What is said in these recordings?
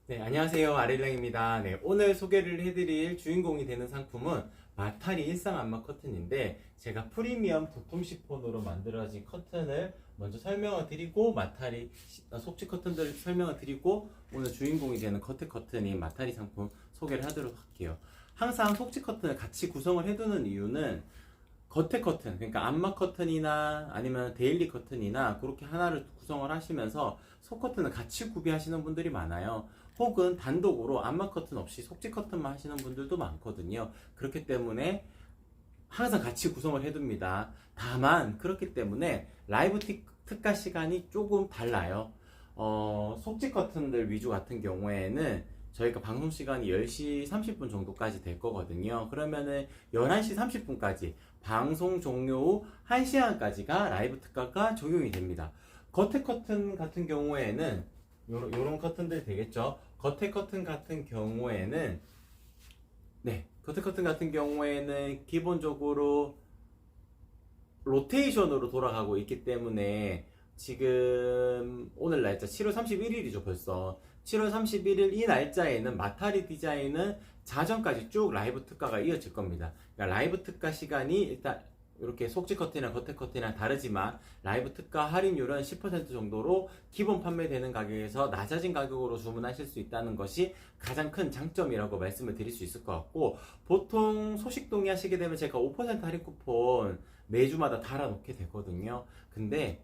네, 안녕하세요. 아릴랑입니다. 네, 오늘 소개를 해드릴 주인공이 되는 상품은 마타리 일상 안마 커튼인데 제가 프리미엄 도톰 시폰으로 만들어진 커튼을 먼저 설명을 드리고 마타리 속지 커튼들 설명을 드리고 오늘 주인공이 되는 커튼 커튼인 마타리 상품 소개를 하도록 할게요. 항상 속지 커튼을 같이 구성을 해두는 이유는 겉에 커튼, 그러니까 안마 커튼이나 아니면 데일리 커튼이나 그렇게 하나를 구성을 하시면서 속 커튼을 같이 구비하시는 분들이 많아요. 혹은 단독으로 안마 커튼 없이 속지 커튼만 하시는 분들도 많거든요. 그렇기 때문에 항상 같이 구성을 해둡니다. 다만 그렇기 때문에 라이브 특가 시간이 조금 달라요. 속지 커튼들 위주 같은 경우에는 저희가 방송 시간이 10시 30분 정도까지 될 거거든요. 그러면은 11시 30분까지 방송 종료 후 1시간까지가 라이브 특가가 적용이 됩니다. 겉에 커튼 같은 경우에는 요런 커튼들 되겠죠. 겉에 커튼 같은 경우에는 겉에 커튼 같은 경우에는 기본적으로 로테이션으로 돌아가고 있기 때문에 지금 오늘 날짜 7월 31일이죠 벌써. 7월 31일 이 날짜에는 마타리 디자인은 자정까지 쭉 라이브 특가가 이어질 겁니다. 그러니까 라이브 특가 시간이 일단 이렇게 속지 커튼이랑 겉에 커튼이랑 다르지만 라이브 특가 할인율은 10% 정도로 기본 판매되는 가격에서 낮아진 가격으로 주문하실 수 있다는 것이 가장 큰 장점이라고 말씀을 드릴 수 있을 것 같고, 보통 소식 동의하시게 되면 제가 5% 할인 쿠폰 매주마다 달아놓게 되거든요. 근데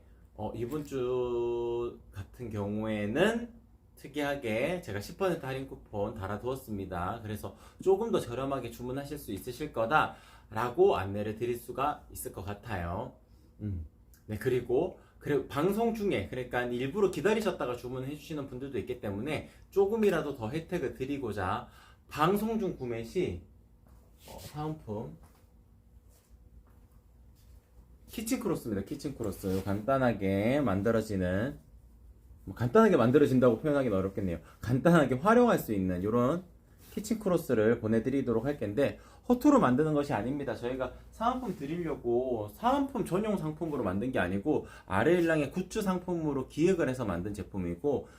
이번 주 같은 경우에는 특이하게 제가 10% 할인 쿠폰 달아두었습니다. 그래서 조금 더 저렴하게 주문하실 수 있으실 거다 라고 안내를 드릴 수가 있을 것 같아요. 네, 그리고 방송 중에, 그러니까 일부러 기다리셨다가 주문해 주시는 분들도 있기 때문에 조금이라도 더 혜택을 드리고자 방송 중 구매 시 사은품 키친 크로스입니다. 키친 크로스 간단하게 만들어지는, 간단하게 만들어진다고 표현하기는 어렵겠네요. 간단하게 활용할 수 있는 이런 키친 크로스를 보내드리도록 할 텐데, 허투루 만드는 것이 아닙니다. 저희가 사은품 드리려고 사은품 전용 상품으로 만든 게 아니고 아르일랑의 굿즈 상품으로 기획을 해서 만든 제품이고,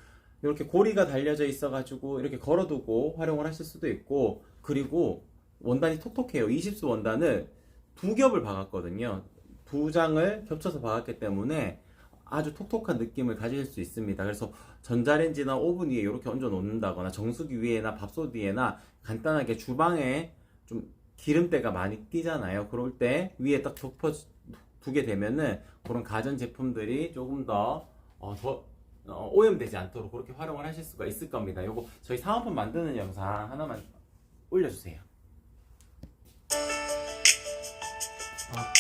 이렇게 고리가 달려져 있어가지고 이렇게 걸어두고 활용을 하실 수도 있고, 그리고 원단이 톡톡해요. 20수 원단을 두 겹을 박았거든요. 두 장을 겹쳐서 박았기 때문에 아주 톡톡한 느낌을 가질 수 있습니다. 그래서 전자레인지나 오븐 위에 이렇게 얹어 놓는다거나 정수기 위에나 밥솥 위에나 간단하게 주방에 좀 기름때가 많이 끼잖아요. 그럴 때 위에 딱 덮어 두게 되면은 그런 가전 제품들이 조금 더 오염되지 않도록 그렇게 활용을 하실 수가 있을 겁니다. 요거 저희 사은품 만드는 영상 하나만 올려주세요.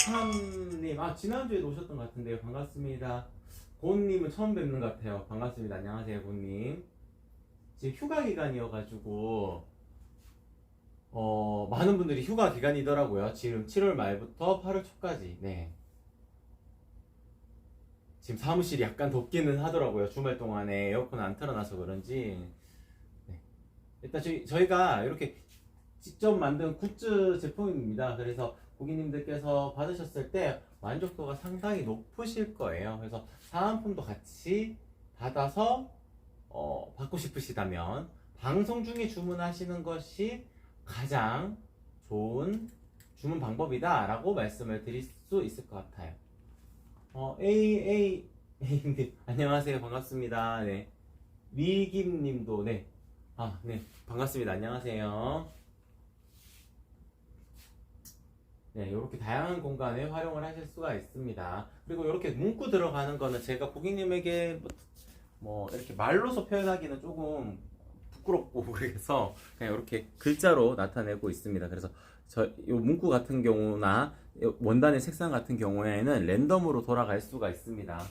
참님, 지난주에도 오셨던 것 같은데요. 반갑습니다. 고은님은 처음 뵙는 것 같아요. 반갑습니다. 안녕하세요, 고은님. 지금 휴가 기간이어가지고, 많은 분들이 휴가 기간이더라고요. 지금 7월 말부터 8월 초까지. 네. 지금 사무실이 약간 덥기는 하더라고요. 주말 동안에 에어컨 안 틀어놔서 그런지. 네. 일단 저희가 이렇게 직접 만든 굿즈 제품입니다. 그래서 고객님들께서 받으셨을 때 만족도가 상당히 높으실 거예요. 그래서 사은품도 같이 받아서 받고 싶으시다면 방송 중에 주문하시는 것이 가장 좋은 주문 방법이다 라고 말씀을 드릴 수 있을 것 같아요. A님 안녕하세요. 반갑습니다. 네. 미김님도 네. 네. 반갑습니다. 안녕하세요. 네, 이렇게 다양한 공간에 활용을 하실 수가 있습니다. 그리고 이렇게 문구 들어가는 거는 제가 고객님에게 뭐 이렇게 말로서 표현하기는 조금 부끄럽고 그래서 그냥 이렇게 글자로 나타내고 있습니다. 그래서 이 문구 같은 경우나 원단의 색상 같은 경우에는 랜덤으로 돌아갈 수가 있습니다.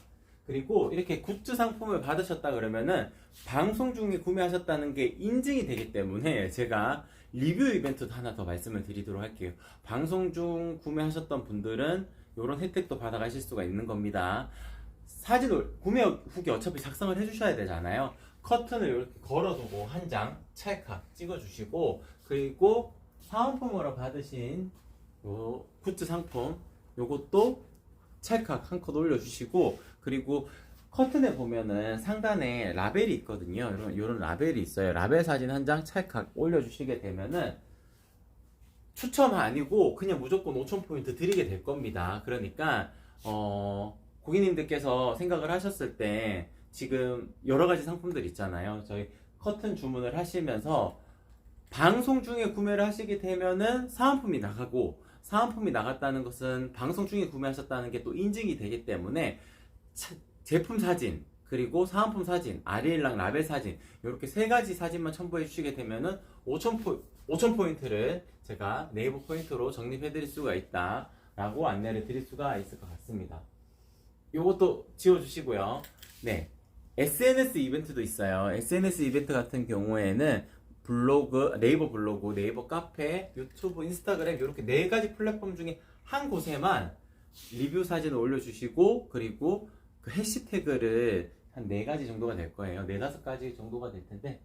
그리고 이렇게 굿즈 상품을 받으셨다 그러면은 방송 중에 구매하셨다는 게 인증이 되기 때문에 제가 리뷰 이벤트도 하나 더 말씀을 드리도록 할게요. 방송 중 구매하셨던 분들은 이런 혜택도 받아가실 수가 있는 겁니다. 구매 후기 어차피 작성을 해주셔야 되잖아요. 커튼을 이렇게 걸어두고 한 장 찰칵 찍어주시고, 그리고 사은품으로 받으신 요 굿즈 상품 요것도 찰칵 한 컷 올려주시고, 그리고 커튼에 보면은 상단에 라벨이 있거든요. 이런 라벨이 있어요. 라벨 사진 한 장 찰칵 올려주시게 되면은 추첨 아니고 그냥 무조건 5,000포인트 드리게 될 겁니다. 그러니까 고객님들께서 생각을 하셨을 때 지금 여러 가지 상품들 있잖아요. 저희 커튼 주문을 하시면서 방송 중에 구매를 하시게 되면은 사은품이 나가고, 사은품이 나갔다는 것은 방송 중에 구매하셨다는 게 또 인증이 되기 때문에 제품 사진 그리고 사은품 사진, 아리엘랑 라벨 사진 이렇게 세 가지 사진만 첨부해 주시게 되면은 5,000포인트를 제가 네이버 포인트로 적립해 드릴 수가 있다 라고 안내를 드릴 수가 있을 것 같습니다. 요것도 지워 주시고요. 네, SNS 이벤트도 있어요. SNS 이벤트 같은 경우에는 블로그, 네이버 블로그, 네이버 카페, 유튜브, 인스타그램 이렇게 네 가지 플랫폼 중에 한 곳에만 리뷰 사진을 올려주시고, 그리고 그 해시태그를 한 네 가지 정도가 될 거예요. 네 다섯 가지 정도가 될 텐데,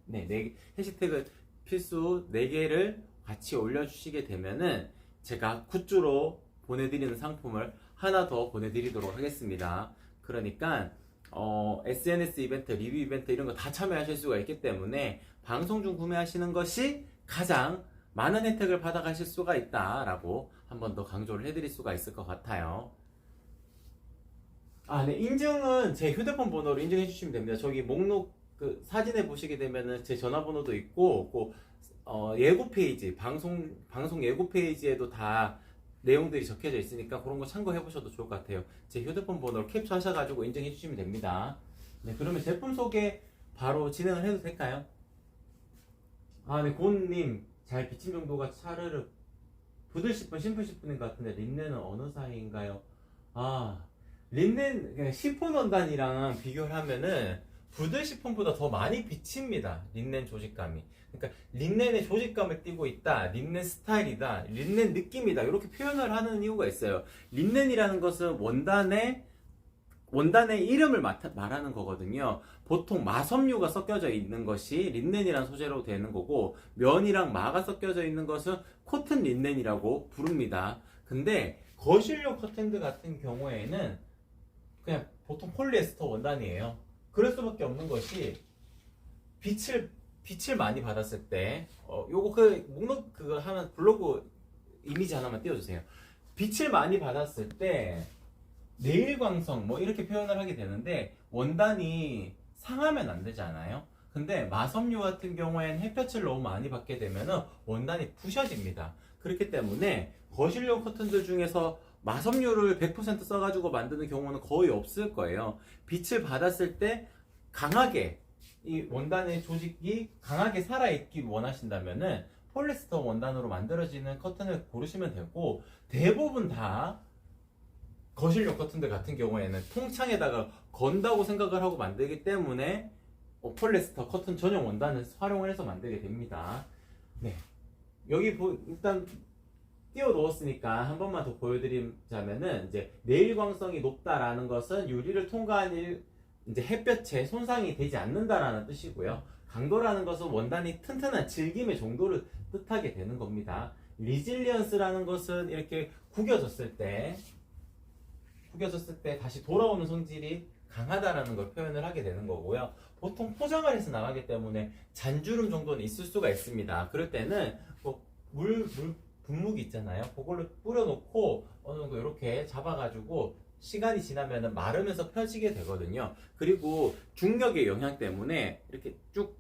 해시태그 필수 네 개를 같이 올려주시게 되면은 제가 굿즈로 보내드리는 상품을 하나 더 보내드리도록 하겠습니다. 그러니까 SNS 이벤트, 리뷰 이벤트 이런 거 다 참여하실 수가 있기 때문에 방송 중 구매하시는 것이 가장 많은 혜택을 받아가실 수가 있다라고 한 번 더 강조를 해드릴 수가 있을 것 같아요. 네, 인증은 제 휴대폰 번호로 인증해 주시면 됩니다. 저기 목록 그 사진에 보시게 되면은 제 전화번호도 있고, 예고 페이지, 방송 예고 페이지에도 다 내용들이 적혀져 있으니까 그런 거 참고해 보셔도 좋을 것 같아요. 제 휴대폰 번호를 캡처하셔가지고 인증해 주시면 됩니다. 네, 그러면 제품 소개 바로 진행을 해도 될까요? 네, 고은님 잘 비친 정도가 차르르 부들 10분, 심플 10분인 것 같은데 린넨은 어느 사이인가요? 린넨 그냥 시폰 원단이랑 비교를 하면은 부들 시폰보다 더 많이 비칩니다. 린넨 조직감이. 그러니까 린넨의 조직감을 띠고 있다, 린넨 스타일이다, 린넨 느낌이다 이렇게 표현을 하는 이유가 있어요. 린넨이라는 것은 원단의 이름을 말하는 거거든요. 보통 마섬유가 섞여져 있는 것이 린넨이라는 소재로 되는 거고, 면이랑 마가 섞여져 있는 것은 코튼 린넨이라고 부릅니다. 근데 거실용 커튼들 같은 경우에는 그냥 보통 폴리에스터 원단이에요. 그럴 수밖에 없는 것이 빛을 많이 받았을 때, 요거 목록 그거 하나 블로그 이미지 하나만 띄워주세요. 빛을 많이 받았을 때 내일광성 뭐 이렇게 표현을 하게 되는데 원단이 상하면 안 되잖아요. 근데 마섬유 같은 경우에는 햇볕을 너무 많이 받게 되면 원단이 부셔집니다. 그렇기 때문에 거실용 커튼들 중에서 마섬유를 100% 써가지고 만드는 경우는 거의 없을 거예요. 빛을 받았을 때 강하게 이 원단의 조직이 강하게 살아있기 원하신다면은 폴리에스터 원단으로 만들어지는 커튼을 고르시면 되고, 대부분 다 거실용 커튼들 같은 경우에는 통창에다가 건다고 생각을 하고 만들기 때문에 폴리에스터 커튼 전용 원단을 활용을 해서 만들게 됩니다. 네, 여기 일단 띄워 넣었으니까 한 번만 더 보여드리자면은, 이제 내일광성이 높다라는 것은 유리를 통과한 이제 햇볕에 손상이 되지 않는다라는 뜻이고요. 강도라는 것은 원단이 튼튼한 질김의 정도를 뜻하게 되는 겁니다. 리질리언스라는 것은 이렇게 구겨졌을 때 다시 돌아오는 성질이 강하다라는 걸 표현을 하게 되는 거고요. 보통 포장을 해서 나가기 때문에 잔주름 정도는 있을 수가 있습니다. 그럴 때는 분무기 있잖아요. 그걸로 뿌려놓고 어느 정도 이렇게 잡아가지고 시간이 지나면 마르면서 펴지게 되거든요. 그리고 중력의 영향 때문에 이렇게 쭉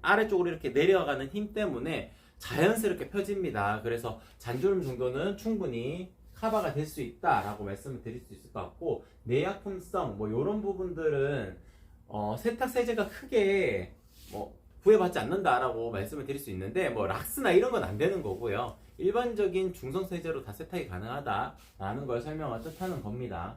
아래쪽으로 이렇게 내려가는 힘 때문에 자연스럽게 펴집니다. 그래서 잔주름 정도는 충분히 커버가 될 수 있다라고 말씀을 드릴 수 있을 것 같고, 내약품성 뭐 이런 부분들은 세탁 세제가 크게 구애받지 않는다라고 말씀을 드릴 수 있는데, 락스나 이런 건 안 되는 거고요. 일반적인 중성 세제로 다 세탁이 가능하다라는 걸 설명을 뜻하는 겁니다.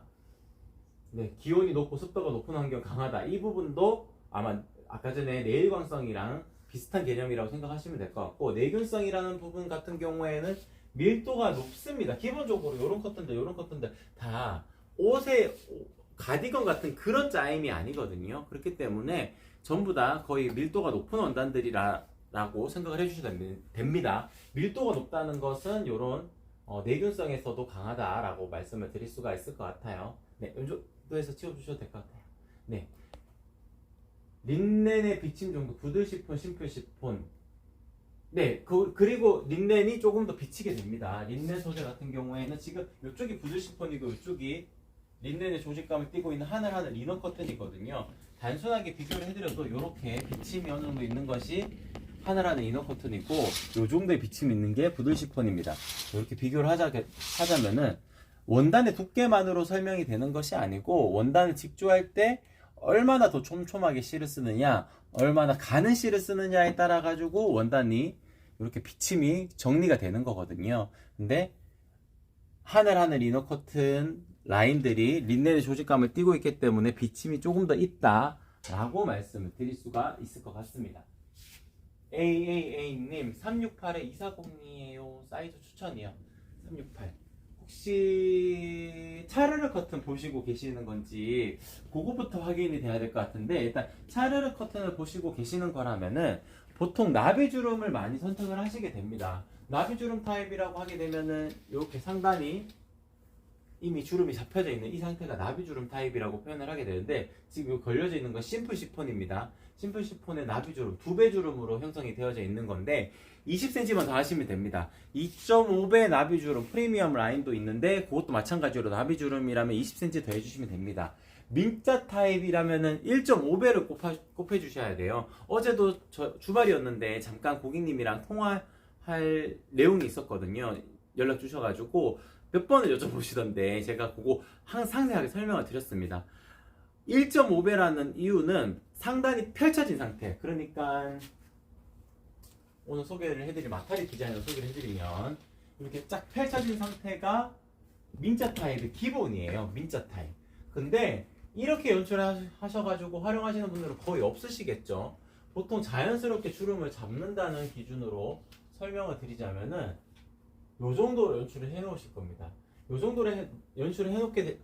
네, 기온이 높고 습도가 높은 환경 강하다, 이 부분도 아마 아까 전에 내일광성이랑 비슷한 개념이라고 생각하시면 될 것 같고, 내균성이라는 부분 같은 경우에는 밀도가 높습니다. 기본적으로 이런 커튼들 다 옷에 가디건 같은 그런 짜임이 아니거든요. 그렇기 때문에 전부 다 거의 밀도가 높은 원단들이라고 생각을 해주시면 됩니다. 밀도가 높다는 것은 이런 내균성에서도 강하다라고 말씀을 드릴 수가 있을 것 같아요. 네, 해서 치워주셔도 될 것 같아요. 네. 린넨의 비침 정도, 부들 시폰, 심플 시폰. 네, 그리고 린넨이 조금 더 비치게 됩니다. 린넨 소재 같은 경우에는 지금 이쪽이 부들 시폰이고 이쪽이 린넨의 조직감을 띠고 있는 하늘하늘 리너 커튼이거든요. 단순하게 비교를 해드려도 이렇게 비침이 어느 정도 있는 것이 하늘하늘 이너 커튼이고 이 정도의 비침이 있는 게 부들 시폰입니다. 이렇게 비교를 하자면은 원단의 두께만으로 설명이 되는 것이 아니고 원단을 직조할 때 얼마나 더 촘촘하게 실을 쓰느냐, 얼마나 가는 실을 쓰느냐에 따라 가지고 원단이 이렇게 비침이 정리가 되는 거거든요. 근데 하늘하늘 이너 커튼 라인들이 린넨의 조직감을 띠고 있기 때문에 비침이 조금 더 있다라고 말씀을 드릴 수가 있을 것 같습니다. AAA님 368에 240이에요. 사이즈 추천이요. 368. 혹시 차르르 커튼 보시고 계시는 건지 그거부터 확인이 돼야 될 것 같은데, 일단 차르르 커튼을 보시고 계시는 거라면은 보통 나비주름을 많이 선택을 하시게 됩니다. 나비주름 타입이라고 하게 되면은 이렇게 상단이 이미 주름이 잡혀져 있는 이 상태가 나비주름 타입이라고 표현을 하게 되는데, 지금 걸려져 있는 건 심플 시폰입니다. 심플 시폰의 나비주름, 2배 주름으로 형성이 되어져 있는 건데 20cm만 더 하시면 됩니다. 2.5배 나비주름 프리미엄 라인도 있는데 그것도 마찬가지로 나비주름이라면 20cm 더 해주시면 됩니다. 민자 타입이라면은 1.5배를 곱해주셔야 돼요. 어제도 주말이었는데 잠깐 고객님이랑 통화할 내용이 있었거든요. 연락 주셔가지고 몇 번을 여쭤보시던데 제가 그거 상세하게 설명을 드렸습니다. 1.5배라는 이유는 상단이 펼쳐진 상태, 그러니까 오늘 소개를 해드릴 마타리 디자인을 소개를 해드리면 이렇게 쫙 펼쳐진 상태가 민자 타입의 기본이에요. 민자 타입. 근데 이렇게 연출하셔가지고 활용하시는 분들은 거의 없으시겠죠. 보통 자연스럽게 주름을 잡는다는 기준으로 설명을 드리자면은 요 정도로 연출을 해 놓으실 겁니다. 요 정도로 연출을 해 놓게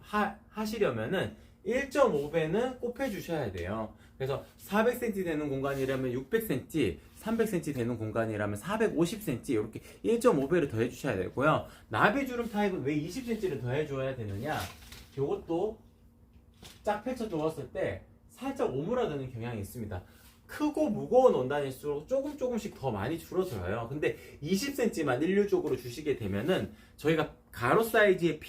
하시려면은 1.5배는 곱해 주셔야 돼요. 그래서 400cm 되는 공간이라면 600cm, 300cm 되는 공간이라면 450cm 이렇게 1.5배를 더해 주셔야 되고요. 나비주름 타입은 왜 20cm를 더해 줘야 되느냐? 이것도 쫙 펼쳐 두었을 때 살짝 오므라드는 경향이 있습니다. 크고 무거운 원단일수록 조금씩 더 많이 줄어들어요. 근데 20cm만 일률적으로 주시게 되면은 저희가 가로 사이즈의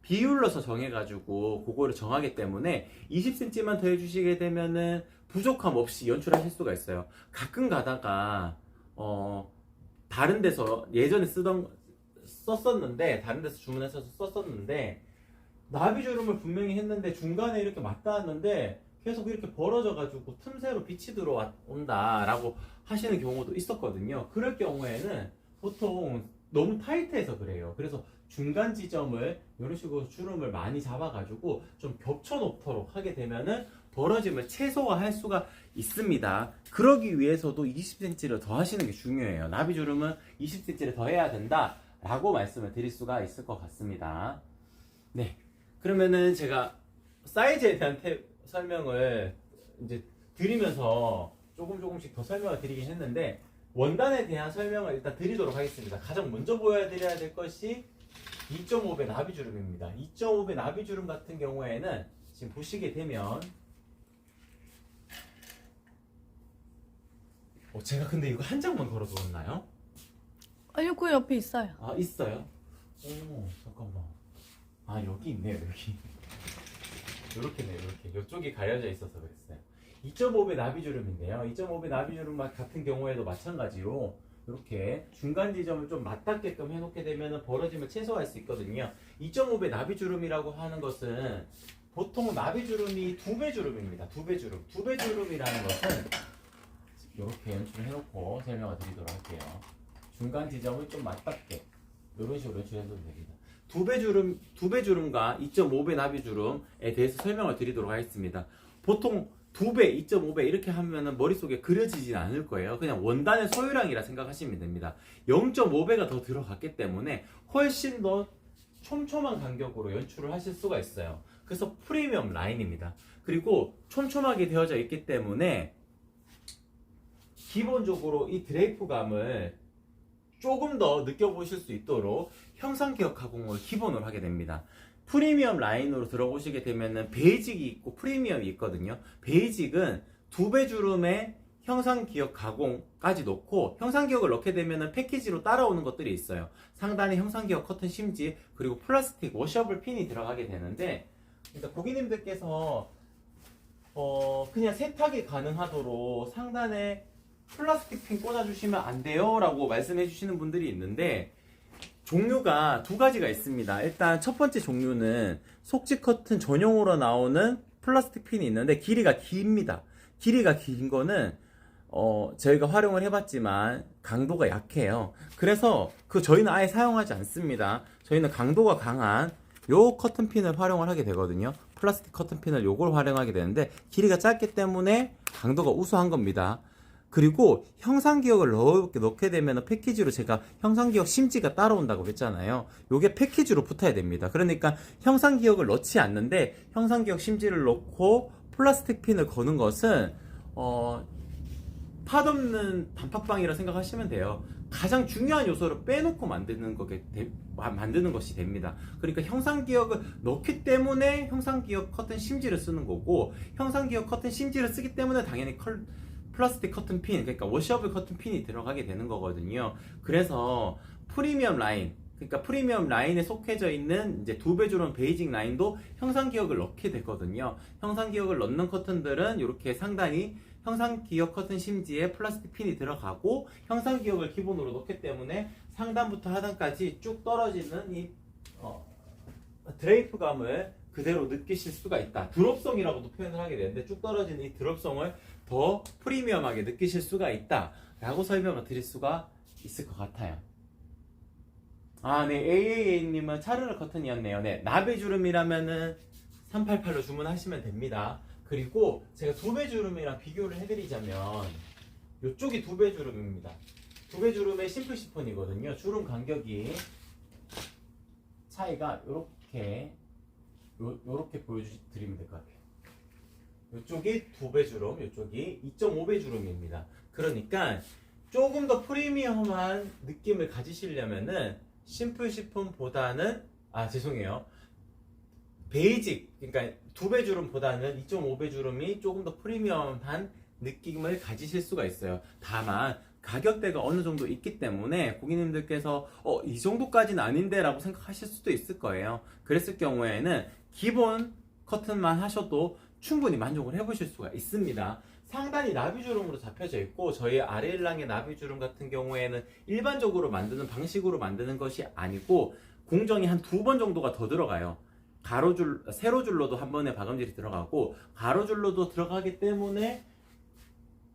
비율로서 정해가지고 그거를 정하기 때문에 20cm만 더 해주시게 되면은 부족함 없이 연출하실 수가 있어요. 가끔 가다가 다른 데서 예전에 썼었는데 다른 데서 주문해서 썼었는데 나비주름을 분명히 했는데 중간에 이렇게 맞닿았는데 계속 이렇게 벌어져가지고 틈새로 빛이 들어온다 라고 하시는 경우도 있었거든요. 그럴 경우에는 보통 너무 타이트해서 그래요. 그래서 중간 지점을 이런 식으로 주름을 많이 잡아가지고 좀 겹쳐놓도록 하게 되면은 벌어짐을 최소화할 수가 있습니다. 그러기 위해서도 20cm를 더 하시는 게 중요해요. 나비주름은 20cm를 더 해야 된다 라고 말씀을 드릴 수가 있을 것 같습니다. 네, 그러면은 제가 사이즈에 대한 설명을 이제 드리면서 조금씩 더 설명을 드리긴 했는데 원단에 대한 설명을 일단 드리도록 하겠습니다. 가장 먼저 보여드려야 될 것이 2.5배 나비주름입니다. 2.5배 나비주름 같은 경우에는 지금 보시게 되면 제가 근데 이거 한 장만 걸어두었나요? 아니요, 그 옆에 있어요. 아, 있어요? 오, 잠깐만. 아, 여기 있네요, 여기. 요렇게네요, 이렇게. 이쪽이 가려져 있어서 그랬어요. 2.5배 나비주름인데요. 2.5배 나비주름 같은 경우에도 마찬가지로 이렇게 중간 지점을 좀 맞닿게끔 해놓게 되면 벌어짐을 최소화할 수 있거든요. 2.5배 나비주름이라고 하는 것은 보통 나비주름이 2배 주름입니다. 2배 주름. 2배 주름이라는 것은 이렇게 연출을 해놓고 설명을 드리도록 할게요. 중간 지점을 좀 맞닿게 이런 식으로 연출해도 됩니다. 2배 주름과 2.5배 나비주름에 대해서 설명을 드리도록 하겠습니다. 보통 2배, 2.5배 이렇게 하면은 머릿속에 그려지진 않을 거예요. 그냥 원단의 소유량이라 생각하시면 됩니다. 0.5배가 더 들어갔기 때문에 훨씬 더 촘촘한 간격으로 연출을 하실 수가 있어요. 그래서 프리미엄 라인입니다. 그리고 촘촘하게 되어져 있기 때문에 기본적으로 이 드레이프감을 조금 더 느껴보실 수 있도록 형상 기억 가공을 기본으로 하게 됩니다. 프리미엄 라인으로 들어보시게 되면은 베이직이 있고 프리미엄이 있거든요. 베이직은 2배 주름에 형상기역 가공까지 넣고, 형상기역을 넣게 되면은 패키지로 따라오는 것들이 있어요. 상단에 형상기역 커튼 심지, 그리고 플라스틱 워셔블 핀이 들어가게 되는데, 그러니까 고객님들께서 그냥 세탁이 가능하도록 상단에 플라스틱 핀 꽂아주시면 안 돼요 라고 말씀해 주시는 분들이 있는데, 종류가 두 가지가 있습니다. 일단 첫 번째 종류는 속지 커튼 전용으로 나오는 플라스틱 핀이 있는데, 길이가 깁니다. 길이가 긴 거는 저희가 활용을 해봤지만 강도가 약해요. 그래서 저희는 아예 사용하지 않습니다. 저희는 강도가 강한 요 커튼 핀을 활용을 하게 되거든요. 플라스틱 커튼 핀을 요걸 활용하게 되는데, 길이가 짧기 때문에 강도가 우수한 겁니다. 그리고 형상기역을 넣게 되면 패키지로, 제가 형상기역 심지가 따라온다고 했잖아요. 요게 패키지로 붙어야 됩니다. 그러니까 형상기역을 넣지 않는데 형상기역 심지를 넣고 플라스틱 핀을 거는 것은 팥 없는 단팥빵이라 생각하시면 돼요. 가장 중요한 요소를 빼놓고 만드는 것이 됩니다. 그러니까 형상기역을 넣기 때문에 형상기역 커튼 심지를 쓰는 거고, 형상기역 커튼 심지를 쓰기 때문에 당연히 플라스틱 커튼 핀, 그러니까 워셔블 커튼 핀이 들어가게 되는 거거든요. 그래서 프리미엄 라인, 그러니까 프리미엄 라인에 속해져 있는 이제 2배 주름 베이직 라인도 형상기역을 넣게 되거든요. 형상기역을 넣는 커튼들은 이렇게 상단이 형상기역 커튼 심지에 플라스틱 핀이 들어가고, 형상기역을 기본으로 넣기 때문에 상단부터 하단까지 쭉 떨어지는 이 드레이프감을 그대로 느끼실 수가 있다. 드롭성이라고도 표현을 하게 되는데, 쭉 떨어지는 이 드롭성을 더 프리미엄하게 느끼실 수가 있다 라고 설명을 드릴 수가 있을 것 같아요. 네, AAA님은 차르르 커튼이었네요. 네, 나베주름이라면은 388로 주문하시면 됩니다. 그리고 제가 2배 주름이랑 비교를 해드리자면, 이쪽이 2배 주름입니다. 2배 주름의 심플 시폰이거든요. 주름 간격이 차이가 요렇게 보여드리면 될 것 같아요. 이쪽이 2배 주름, 이쪽이 2.5배 주름입니다. 그러니까 조금 더 프리미엄한 느낌을 가지시려면은 심플 시폰보다는, 죄송해요, 베이직, 그러니까 2배 주름보다는 2.5배 주름이 조금 더 프리미엄한 느낌을 가지실 수가 있어요. 다만 가격대가 어느 정도 있기 때문에 고객님들께서 이 정도까지는 아닌데 라고 생각하실 수도 있을 거예요. 그랬을 경우에는 기본 커튼만 하셔도 충분히 만족을 해보실 수가 있습니다. 상단이 나비주름으로 잡혀져 있고, 저희 아래일랑의 나비주름 같은 경우에는 일반적으로 만드는 방식으로 만드는 것이 아니고, 공정이 한 2번 정도가 더 들어가요. 세로줄로도 한 번에 박음질이 들어가고, 가로줄로도 들어가기 때문에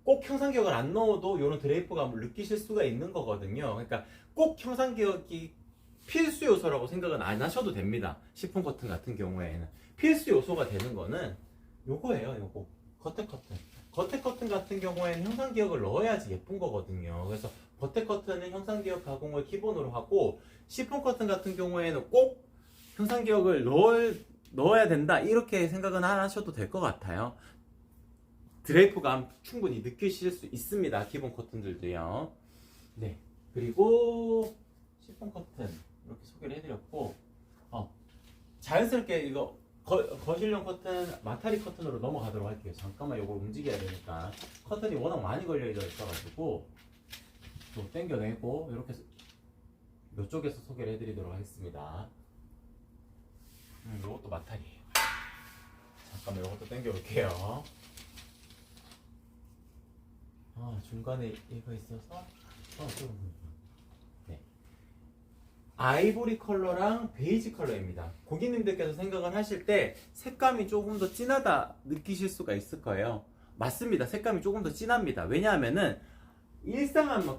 꼭 형상기역을 안 넣어도 이런 드레이프감을 느끼실 수가 있는 거거든요. 그러니까 꼭 형상기역이 필수 요소라고 생각은 안 하셔도 됩니다. 시폰 커튼 같은 경우에는 필수 요소가 되는 거는 요거예요. 요거 겉에 커튼. 겉에 커튼 같은 경우에는 형상기역을 넣어야지 예쁜 거거든요. 그래서 겉에 커튼은 형상기역 가공을 기본으로 하고, 시폰 커튼 같은 경우에는 꼭 형상기역을 넣어야 된다 이렇게 생각은 안 하셔도 될 것 같아요. 드레이프감 충분히 느끼실 수 있습니다. 기본 커튼들도요. 네, 그리고 시폰 커튼 이렇게 소개를 해드렸고, 자연스럽게 이거 거실용 커튼, 마타리 커튼으로 넘어가도록 할게요. 잠깐만 이걸 움직여야 되니까. 커튼이 워낙 많이 걸려져 있어가지고 또 당겨내고 이렇게 이쪽에서 소개를 해드리도록 하겠습니다. 이것도 마타리예요. 잠깐만 이것도 당겨올게요. 중간에 이거 있어서 네. 아이보리 컬러랑 베이지 컬러입니다. 고객님들께서 생각을 하실 때 색감이 조금 더 진하다 느끼실 수가 있을 거예요. 맞습니다. 색감이 조금 더 진합니다. 왜냐하면은 일상안마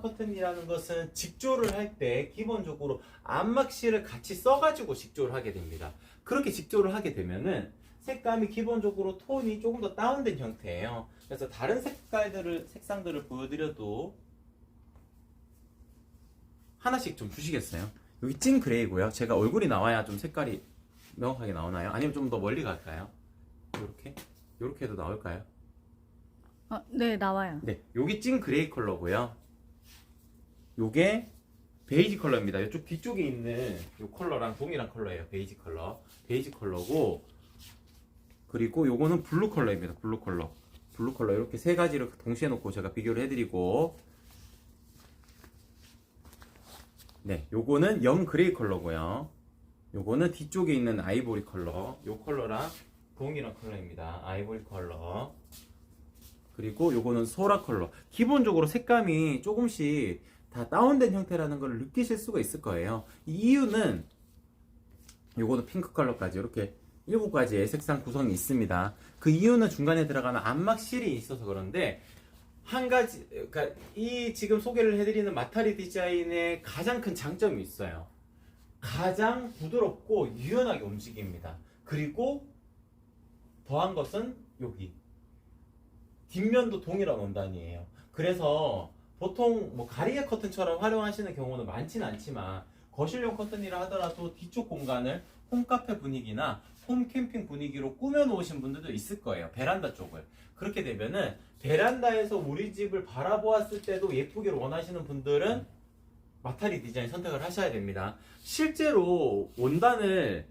커튼이라는 것은 직조를 할 때 기본적으로 안막실을 같이 써가지고 직조를 하게 됩니다. 그렇게 직조를 하게 되면은 색감이 기본적으로 톤이 조금 더 다운된 형태예요. 그래서 다른 색상들을 보여드려도 하나씩 좀 주시겠어요? 여기 찐 그레이고요. 제가 얼굴이 나와야 좀 색깔이 명확하게 나오나요? 아니면 좀 더 멀리 갈까요? 이렇게 해도 나올까요? 네, 나와요. 네, 여기 찐 그레이 컬러고요. 요게 베이지 컬러입니다. 이쪽 뒤쪽에 있는 이 컬러랑 동일한 컬러예요. 베이지 컬러. 베이지 컬러고, 그리고 요거는 블루 컬러입니다. 블루 컬러. 블루 컬러 이렇게 세 가지를 동시에 놓고 제가 비교를 해드리고, 네, 요거는 영 그레이 컬러고요. 요거는 뒤쪽에 있는 아이보리 컬러. 요 컬러랑 동일한 컬러입니다. 아이보리 컬러. 그리고 요거는 소라 컬러. 기본적으로 색감이 조금씩 다 다운된 형태라는 걸 느끼실 수가 있을 거예요. 이 이유는 요거는 핑크 컬러까지 이렇게 7가지의 색상 구성이 있습니다. 그 이유는 중간에 들어가는 암막실이 있어서 그런데, 한 가지, 그러니까 이 지금 소개를 해드리는 마타리 디자인의 가장 큰 장점이 있어요. 가장 부드럽고 유연하게 움직입니다. 그리고 더한 것은 여기 뒷면도 동일한 원단이에요. 그래서 보통 뭐 가리개 커튼처럼 활용하시는 경우는 많지는 않지만, 거실용 커튼이라 하더라도 뒤쪽 공간을 홈카페 분위기나 홈캠핑 분위기로 꾸며 놓으신 분들도 있을 거예요. 베란다 쪽을. 그렇게 되면은 베란다에서 우리 집을 바라보았을 때도 예쁘게 원하시는 분들은 마타리 디자인 선택을 하셔야 됩니다. 실제로 원단을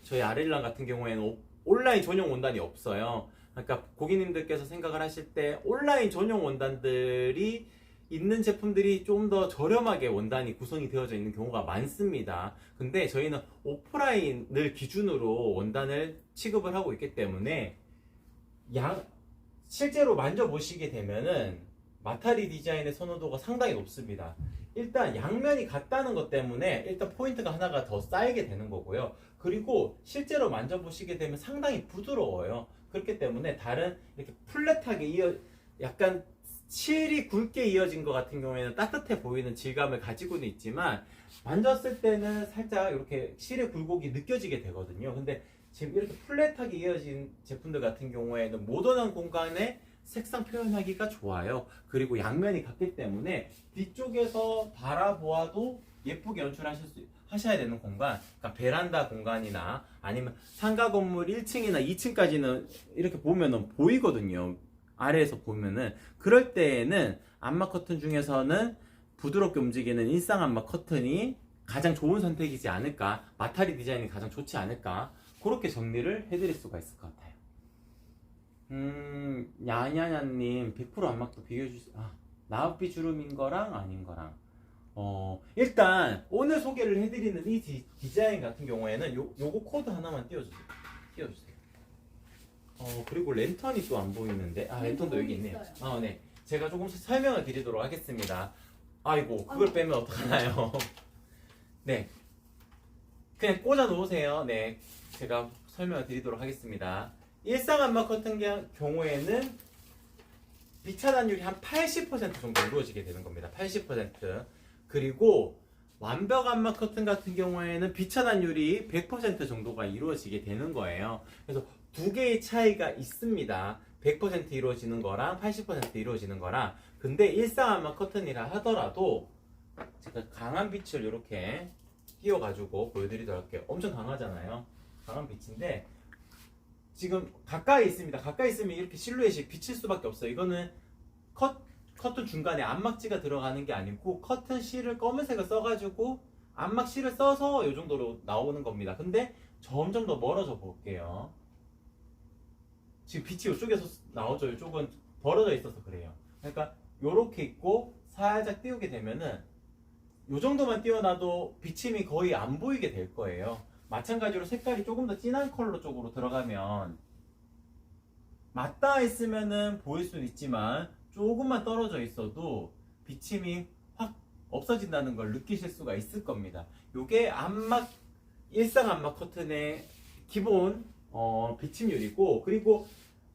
저희 아렐랑 같은 경우에는 온라인 전용 원단이 없어요. 그러니까 고객님들께서 생각을 하실 때 온라인 전용 원단들이 있는 제품들이 좀 더 저렴하게 원단이 구성이 되어져 있는 경우가 많습니다. 근데 저희는 오프라인을 기준으로 원단을 취급을 하고 있기 때문에 실제로 만져보시게 되면은 마타리 디자인의 선호도가 상당히 높습니다. 일단 양면이 같다는 것 때문에 일단 포인트가 하나가 더 쌓이게 되는 거고요. 그리고 실제로 만져보시게 되면 상당히 부드러워요. 그렇기 때문에 다른 이렇게 플랫하게 약간 실이 굵게 이어진 것 같은 경우에는 따뜻해 보이는 질감을 가지고는 있지만, 만졌을 때는 살짝 이렇게 실의 굴곡이 느껴지게 되거든요. 근데 지금 이렇게 플랫하게 이어진 제품들 같은 경우에는 모던한 공간에 색상 표현하기가 좋아요. 그리고 양면이 같기 때문에 뒤쪽에서 바라보아도 예쁘게 하셔야 되는 공간, 그러니까 베란다 공간이나 아니면 상가 건물 1층이나 2층까지는 이렇게 보면은 보이거든요. 아래에서 보면은. 그럴 때에는 암막 커튼 중에서는 부드럽게 움직이는 일상 암막 커튼이 가장 좋은 선택이지 않을까, 마타리 디자인이 가장 좋지 않을까, 그렇게 정리를 해드릴 수가 있을 것 같아요. 야냐냐님 100% 암막도 비교해주세요. 나우비 주름인 거랑 아닌 거랑. 일단 오늘 소개를 해드리는 이 디자인 같은 경우에는 요거 코드 하나만 띄워주세요. 그리고 랜턴이 또 안 보이는데, 랜턴도 여기 있네요. 네. 제가 조금씩 설명을 드리도록 하겠습니다. 아이고, 그걸 빼면 어떡하나요? 네. 그냥 꽂아 놓으세요. 네. 제가 설명을 드리도록 하겠습니다. 일상 암막 커튼 경우에는 비차단율이 한 80% 정도 이루어지게 되는 겁니다. 80%. 그리고 완벽 암막 커튼 같은 경우에는 비차단율이 100% 정도가 이루어지게 되는 거예요. 그래서 두 개의 차이가 있습니다. 100% 이루어지는 거랑 80% 이루어지는 거랑. 근데 일상 암막 커튼이라 하더라도 제가 강한 빛을 이렇게 띄워가지고 보여드리도록 할게요. 엄청 강하잖아요. 강한 빛인데 지금 가까이 있습니다. 가까이 있으면 이렇게 실루엣이 비칠 수밖에 없어요. 이거는 커튼 중간에 암막지가 들어가는 게 아니고 커튼 실을 검은색을 써가지고 암막 실을 써서 이 정도로 나오는 겁니다. 근데 점점 더 멀어져 볼게요. 지금 빛이 이쪽에서 나오죠. 이쪽은 벌어져 있어서 그래요. 그러니까 요렇게 있고 살짝 띄우게 되면은 요 정도만 띄워놔도 비침이 거의 안 보이게 될 거예요. 마찬가지로 색깔이 조금 더 진한 컬러 쪽으로 들어가면 맞닿아 있으면은 보일 수는 있지만 조금만 떨어져 있어도 비침이 확 없어진다는 걸 느끼실 수가 있을 겁니다. 요게 일상 암막 커튼의 기본 비침률이고, 그리고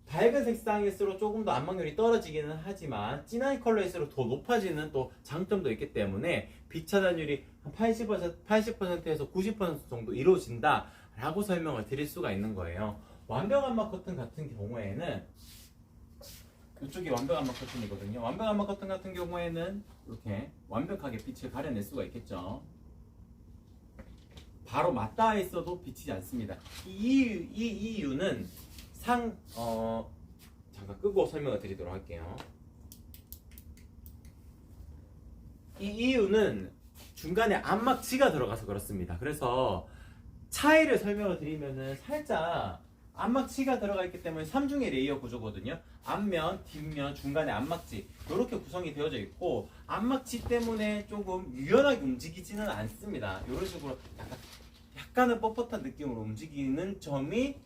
밝은 색상일수록 조금 더 암막률이 떨어지기는 하지만 진한 컬러일수록 더 높아지는 또 장점도 있기 때문에 비차단율이 한 80%에서 90% 정도 이루어진다 라고 설명을 드릴 수가 있는 거예요. 완벽 암막 커튼 같은 경우에는 이쪽이 완벽 암막 커튼이거든요. 완벽 암막 커튼 같은 경우에는 이렇게 완벽하게 빛을 가려낼 수가 있겠죠. 바로 맞닿아 있어도 비치지 않습니다. 이 이유는 잠깐 끄고 설명을 드리도록 할게요. 이 이유는 중간에 안막지가 들어가서 그렇습니다. 그래서 차이를 설명을 드리면은 살짝 안막지가 들어가 있기 때문에 3중의 레이어 구조거든요. 앞면, 뒷면, 중간에 안막지 이렇게 구성이 되어져 있고 안막지 때문에 조금 유연하게 움직이지는 않습니다. 이런 식으로 약간은 뻣뻣한 느낌으로 움직이는 점이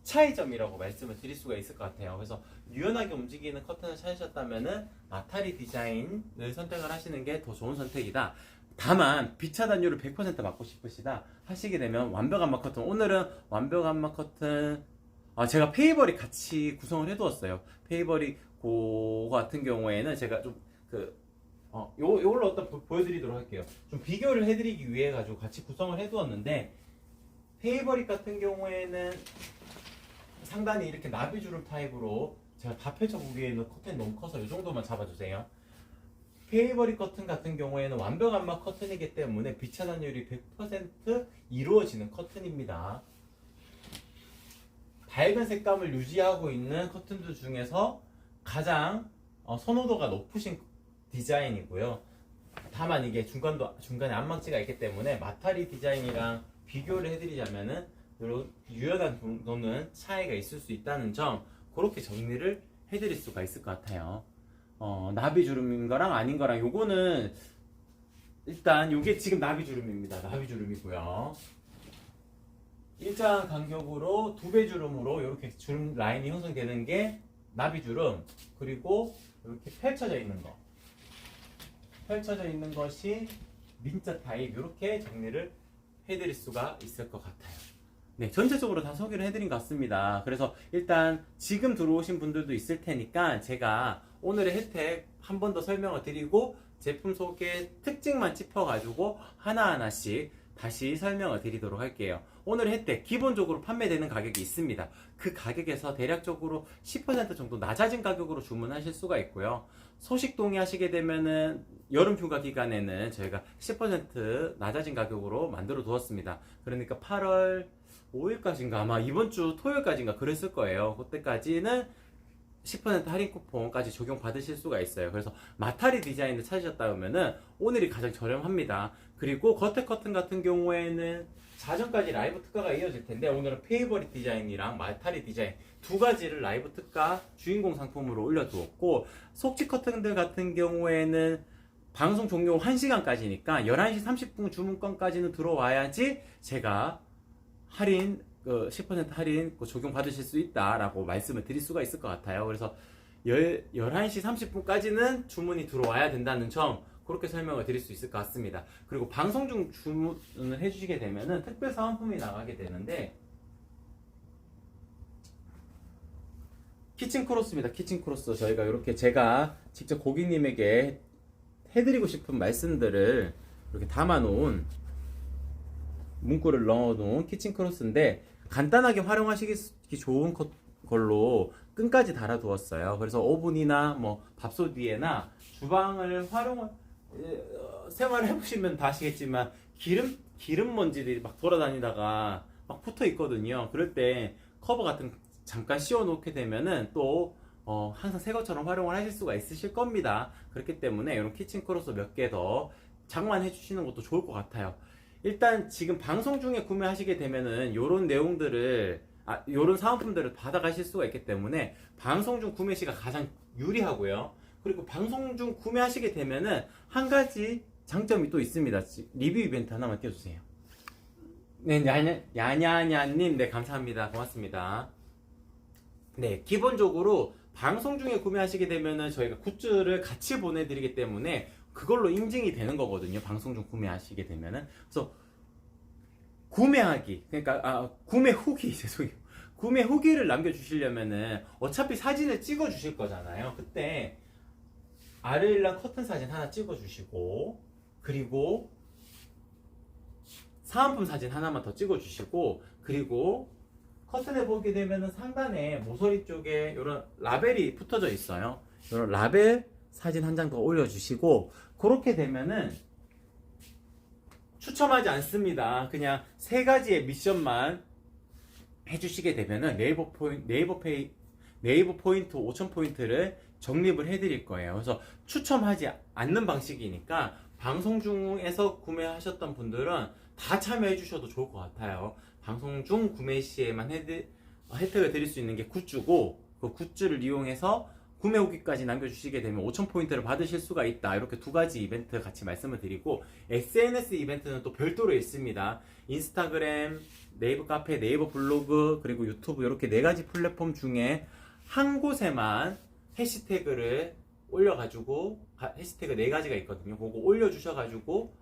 차이점이라고 말씀을 드릴 수가 있을 것 같아요. 그래서 유연하게 움직이는 커튼을 찾으셨다면은 마타리 디자인을 선택을 하시는 게 더 좋은 선택이다. 다만 빛 차단율을 100% 맞고 싶으시다 하시게 되면 완벽 안마 커튼, 오늘은 완벽 안마 커튼 제가 페이버릿 같이 구성을 해두었어요. 페이버릿 고 같은 경우에는 제가 좀 요걸로 보여드리도록 할게요. 좀 비교를 해드리기 위해 가지고 같이 구성을 해두었는데, 페이버릿 같은 경우에는 상단이 이렇게 나비주름 타입으로, 제가 다 펼쳐보기에는 커튼이 너무 커서 이 정도만 잡아주세요. 페이버릿 커튼 같은 경우에는 완벽 안마 커튼이기 때문에 빛 차단율이 100% 이루어지는 커튼입니다. 밝은 색감을 유지하고 있는 커튼들 중에서 가장 선호도가 높으신 디자인이고요. 다만 이게 중간에 안막지가 있기 때문에 마타리 디자인이랑 비교를 해드리자면은 이런 유연한 정도는 차이가 있을 수 있다는 점, 그렇게 정리를 해드릴 수가 있을 것 같아요. 나비주름인 거랑 아닌 거랑, 요거는 일단 요게 지금 나비주름입니다. 나비주름이고요. 일정한 간격으로 2배 주름으로 이렇게 주름 라인이 형성되는 게 나비주름, 그리고 이렇게 펼쳐져 있는 거, 펼쳐져 있는 것이 민자 타입, 이렇게 정리를 해드릴 수가 있을 것 같아요. 네, 전체적으로 다 소개를 해드린 것 같습니다. 그래서 일단 지금 들어오신 분들도 있을 테니까 제가 오늘의 혜택 한 번 더 설명을 드리고 제품 소개 특징만 짚어가지고 하나하나씩 다시 설명을 드리도록 할게요. 오늘 혜택 기본적으로 판매되는 가격이 있습니다. 그 가격에서 대략적으로 10% 정도 낮아진 가격으로 주문하실 수가 있고요. 소식 동의하시게 되면은 여름 휴가 기간에는 저희가 10% 낮아진 가격으로 만들어 두었습니다. 그러니까 8월 5일까지인가, 아마 이번 주 토요일까지인가 그랬을 거예요. 그때까지는 10% 할인 쿠폰까지 적용받으실 수가 있어요. 그래서 마타리 디자인을 찾으셨다 그러면은 오늘이 가장 저렴합니다. 그리고 겉에 커튼 같은 경우에는 자정까지 라이브 특가가 이어질 텐데, 오늘은 페이버릿 디자인이랑 마타리 디자인 두 가지를 라이브 특가 주인공 상품으로 올려두었고, 속지 커튼들 같은 경우에는 방송 종료 1시간까지니까 11시 30분 주문권까지는 들어와야지 제가 할인 10% 할인 적용받으실 수 있다라고 말씀을 드릴 수가 있을 것 같아요. 그래서 11시 30분까지는 주문이 들어와야 된다는 점, 그렇게 설명을 드릴 수 있을 것 같습니다. 그리고 방송 중 주문을 해주시게 되면은 특별 사은품이 나가게 되는데, 키친 크로스입니다. 키친 크로스, 저희가 이렇게 제가 직접 고객님에게 해드리고 싶은 말씀들을 이렇게 담아놓은 문구를 넣어놓은 키친 크로스인데, 간단하게 활용하시기 좋은 걸로 끈까지 달아두었어요. 그래서 오븐이나 뭐 밥솥 위에나 주방을 생활을 해보시면 다 아시겠지만 기름 먼지들이 막 돌아다니다가 막 붙어 있거든요. 그럴 때 커버 같은 잠깐 씌워 놓게 되면은 또 항상 새 것처럼 활용을 하실 수가 있으실 겁니다. 그렇기 때문에 이런 키친 크로스 몇 개 더 장만해 주시는 것도 좋을 것 같아요. 일단 지금 방송 중에 구매하시게 되면은 요런 내용들을 요런 사은품들을 받아가실 수가 있기 때문에 방송 중 구매 시가 가장 유리하고요. 그리고 방송 중 구매하시게 되면은 한 가지 장점이 또 있습니다. 리뷰 이벤트 하나만 띄워주세요. 네, 야냐냐님, 네, 감사합니다. 고맙습니다. 네, 기본적으로 방송 중에 구매하시게 되면은 저희가 굿즈를 같이 보내드리기 때문에 그걸로 인증이 되는 거거든요. 방송 중 구매하시게 되면은. 그래서 구매하기, 그러니까 구매 후기, 죄송해요. 구매 후기를 남겨주시려면은 어차피 사진을 찍어 주실 거잖아요. 그때 아르일랑 커튼 사진 하나 찍어 주시고, 그리고 사은품 사진 하나만 더 찍어 주시고, 그리고 커튼에 보게 되면은 상단에 모서리 쪽에 이런 라벨이 붙어져 있어요. 이런 라벨 사진 한 장 더 올려주시고, 그렇게 되면은 추첨하지 않습니다. 그냥 세 가지의 미션만 해주시게 되면은 네이버 포인트 5,000포인트를 적립을 해드릴 거예요. 그래서 추첨하지 않는 방식이니까 방송 중에서 구매하셨던 분들은 다 참여해 주셔도 좋을 것 같아요. 방송 중 구매 시에만 혜택을 드릴 수 있는 게 굿즈고, 그 굿즈를 이용해서 구매 후기까지 남겨주시게 되면 5,000포인트를 받으실 수가 있다. 이렇게 두 가지 이벤트 같이 말씀을 드리고, SNS 이벤트는 또 별도로 있습니다. 인스타그램, 네이버 카페, 네이버 블로그, 그리고 유튜브 이렇게 네 가지 플랫폼 중에 한 곳에만 해시태그를 올려가지고, 해시태그 네 가지가 있거든요. 그거 올려주셔가지고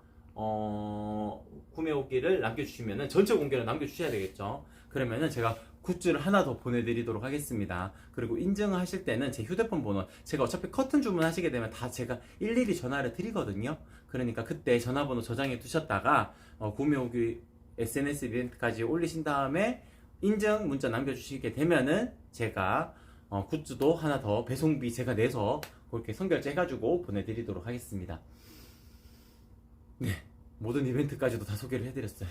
구매 후기를 남겨주시면은, 전체 공개를 남겨주셔야 되겠죠. 그러면은 제가 굿즈를 하나 더 보내드리도록 하겠습니다. 그리고 인증하실 때는 제 휴대폰 번호, 제가 어차피 커튼 주문하시게 되면 다 제가 일일이 전화를 드리거든요. 그러니까 그때 전화번호 저장해 두셨다가 구매 후기 SNS 이벤트까지 올리신 다음에 인증 문자 남겨주시게 되면은 제가 굿즈도 하나 더 배송비 제가 내서 그렇게 선결제 해가지고 보내드리도록 하겠습니다. 네, 모든 이벤트까지도 다 소개를 해드렸어요.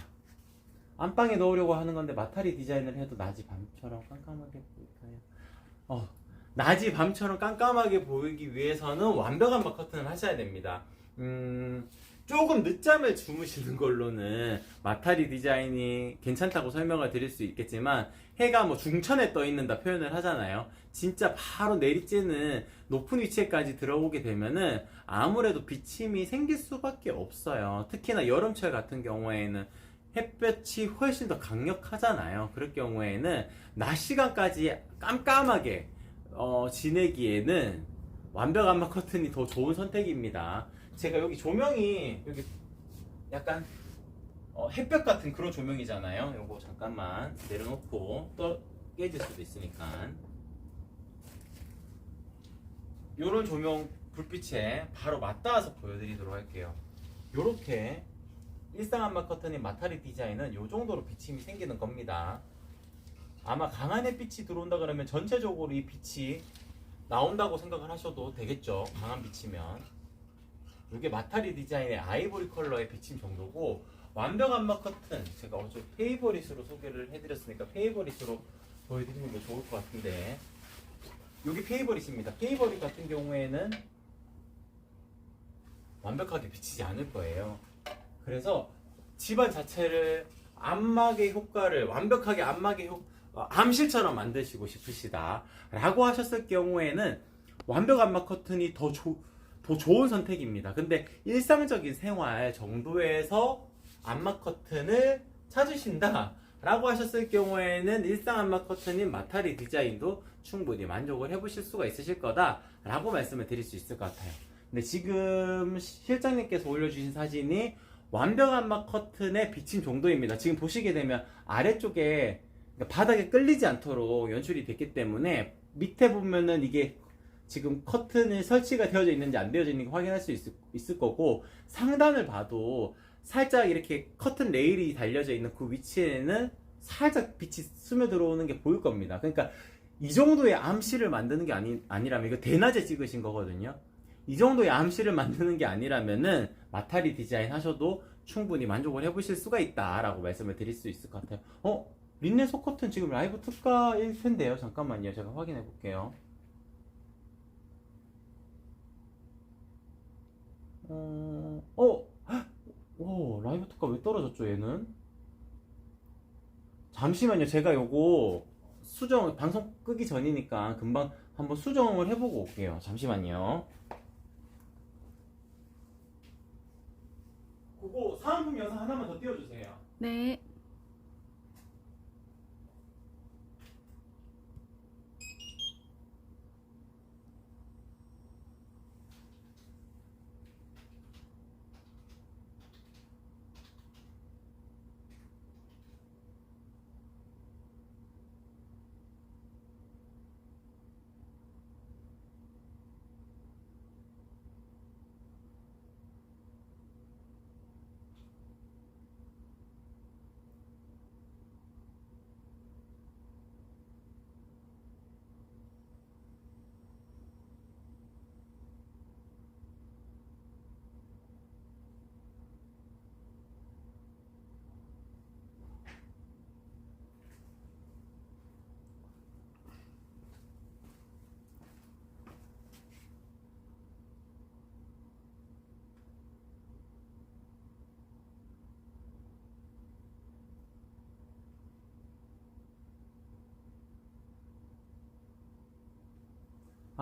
안방에 넣으려고 하는 건데 마타리 디자인을 해도 낮이 밤처럼 깜깜하게 보일까요? 낮이 밤처럼 깜깜하게 보이기 위해서는 완벽한 막 커튼을 하셔야 됩니다. 조금 늦잠을 주무시는 걸로는 마타리 디자인이 괜찮다고 설명을 드릴 수 있겠지만, 해가 뭐 중천에 떠 있는다 표현을 하잖아요. 진짜 바로 내리쬐는 높은 위치에까지 들어오게 되면은 아무래도 비침이 생길 수밖에 없어요. 특히나 여름철 같은 경우에는 햇볕이 훨씬 더 강력하잖아요. 그럴 경우에는 낮 시간까지 깜깜하게 지내기에는 완벽한 막 커튼이 더 좋은 선택입니다. 제가 여기 조명이 여기 약간 햇볕 같은 그런 조명이잖아요. 요거 잠깐만 내려놓고 또 깨질 수도 있으니까, 요런 조명 불빛에 바로 맞닿아서 보여드리도록 할게요. 요렇게 일상안마 커튼인 마타리 디자인은 요 정도로 비침이 생기는 겁니다. 아마 강한 햇빛이 들어온다 그러면 전체적으로 이 빛이 나온다고 생각을 하셔도 되겠죠. 강한 빛이면. 이게 마타리 디자인의 아이보리 컬러의 비침 정도고, 완벽한 막 커튼, 제가 어제 페이버릿으로 소개를 해드렸으니까 페이버릿으로 보여드리는 게 좋을 것 같은데, 여기 페이버릿입니다. 페이버릿 같은 경우에는 완벽하게 비치지 않을 거예요. 그래서 집안 자체를 암막의 효과를 완벽하게 암실처럼 만드시고 싶으시다 라고 하셨을 경우에는 완벽 암막 커튼이 더 좋은 선택입니다. 근데 일상적인 생활 정도에서 암막 커튼을 찾으신다 라고 하셨을 경우에는 일상 암막 커튼인 마타리 디자인도 충분히 만족을 해보실 수가 있으실 거다 라고 말씀을 드릴 수 있을 것 같아요. 근데 지금 실장님께서 올려주신 사진이 완벽한 막 커튼의 비침 정도입니다. 지금 보시게 되면 아래쪽에 바닥에 끌리지 않도록 연출이 됐기 때문에 밑에 보면은 이게 지금 커튼이 설치가 되어져 있는지 안 되어져 있는지 확인할 수 있을 거고, 상단을 봐도 살짝 이렇게 커튼 레일이 달려져 있는 그 위치에는 살짝 빛이 스며들어오는 게 보일 겁니다. 그러니까 이 정도의 암실을 만드는 게 아니라면, 이거 대낮에 찍으신 거거든요. 이 정도의 암실을 만드는 게 아니라면은 마타리 디자인 하셔도 충분히 만족을 해보실 수가 있다라고 말씀을 드릴 수 있을 것 같아요. 린넨 소커튼 지금 라이브 특가일 텐데요. 잠깐만요. 제가 확인해 볼게요. 라이브 특가 왜 떨어졌죠, 얘는? 잠시만요. 제가 요거 방송 끄기 전이니까 금방 한번 수정을 해보고 올게요. 잠시만요. 그거 사은품 영상 하나만 더 띄워주세요. 네.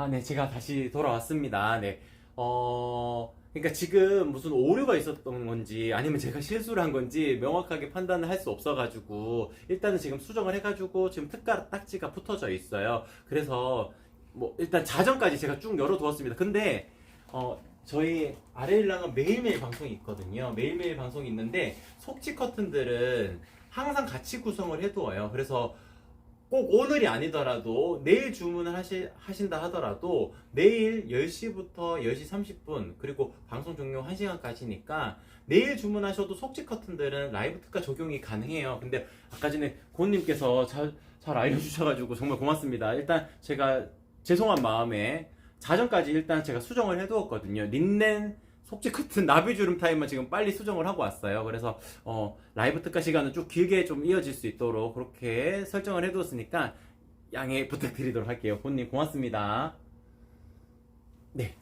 네, 제가 다시 돌아왔습니다. 네. 그러니까 지금 무슨 오류가 있었던 건지 아니면 제가 실수를 한 건지 명확하게 판단을 할 수 없어가지고 일단은 지금 수정을 해가지고 지금 특가 딱지가 붙어져 있어요. 그래서 뭐 일단 자정까지 제가 쭉 열어두었습니다. 근데 저희 아레일랑은 매일매일 방송이 있거든요. 매일매일 방송이 있는데 속지 커튼들은 항상 같이 구성을 해두어요. 그래서 꼭 오늘이 아니더라도 내일 주문을 하신다 하더라도 내일 10시부터 10시 30분 그리고 방송 종료 1시간까지니까 내일 주문하셔도 속지 커튼들은 라이브 특가 적용이 가능해요. 근데 아까 전에 고은님께서 잘 알려주셔가지고 정말 고맙습니다. 일단 제가 죄송한 마음에 자정까지 일단 제가 수정을 해두었거든요. 린넨 속지 커튼 나비주름 타임만 지금 빨리 수정을 하고 왔어요. 그래서 라이브 특가 시간은 쭉 길게 좀 이어질 수 있도록 그렇게 설정을 해두었으니까 양해 부탁드리도록 할게요. 본님 고맙습니다. 네.